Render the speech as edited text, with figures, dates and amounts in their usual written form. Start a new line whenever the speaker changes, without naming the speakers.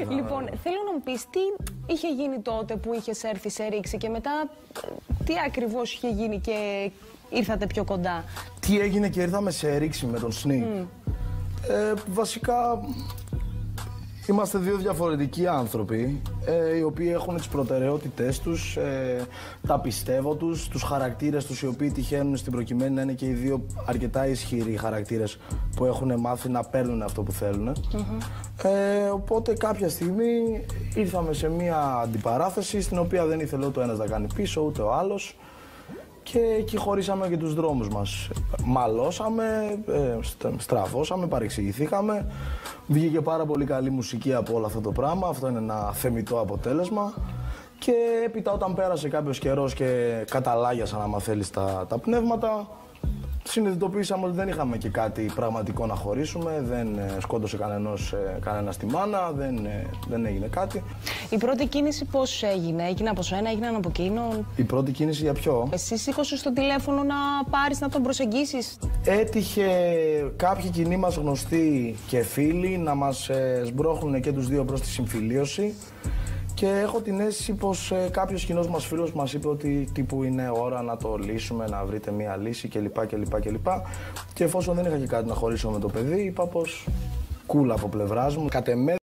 Λοιπόν, θέλω να μου πεις τι είχε γίνει τότε που είχες έρθει σε ρήξη και μετά τι ακριβώς είχε γίνει και ήρθατε πιο κοντά.
Τι έγινε και ήρθαμε σε ρήξη με τον Sneak. Βασικά είμαστε δύο διαφορετικοί άνθρωποι, οι οποίοι έχουν τις προτεραιότητές τους, τα πιστεύω τους, τους χαρακτήρες τους οι οποίοι τυχαίνουν στην προκειμένη να είναι και οι δύο αρκετά ισχυροί χαρακτήρες που έχουν μάθει να παίρνουν αυτό που θέλουν. Οπότε κάποια στιγμή ήρθαμε σε μια αντιπαράθεση στην οποία δεν ήθελε ούτε ο ένας να κάνει πίσω ούτε ο άλλος. Και εκεί χωρίσαμε και τους δρόμους μας. Μαλώσαμε, στραβώσαμε, παρεξηγηθήκαμε. Βγήκε πάρα πολύ καλή μουσική από όλο αυτό το πράγμα. Αυτό είναι ένα θεμιτό αποτέλεσμα. Και έπειτα όταν πέρασε κάποιος καιρός και καταλάγιασαν, άμα θέλεις, τα πνεύματα, συνειδητοποίησαμε ότι δεν είχαμε και κάτι πραγματικό να χωρίσουμε. Δεν σκότωσε κανένα τη μάνα, δεν έγινε κάτι.
Η πρώτη κίνηση πώς έγινε, έγινε από σένα, έγινε από εκείνον?
Η πρώτη κίνηση για ποιο?
Εσύ σήκωσες στο τηλέφωνο να πάρεις να τον προσεγγίσεις?
Έτυχε κάποιοι κοινοί μας γνωστοί και φίλοι να μας σμπρώχνουν και τους δύο προς τη συμφιλίωση. Και έχω την αίσθηση πως κάποιος κοινός μας φίλος μας είπε ότι τύπου είναι ώρα να το λύσουμε, να βρείτε μία λύση κλπ. Και εφόσον δεν είχα και κάτι να χωρίσω με το παιδί, είπα πως κούλα από πλευράς μου. Κατ' εμέ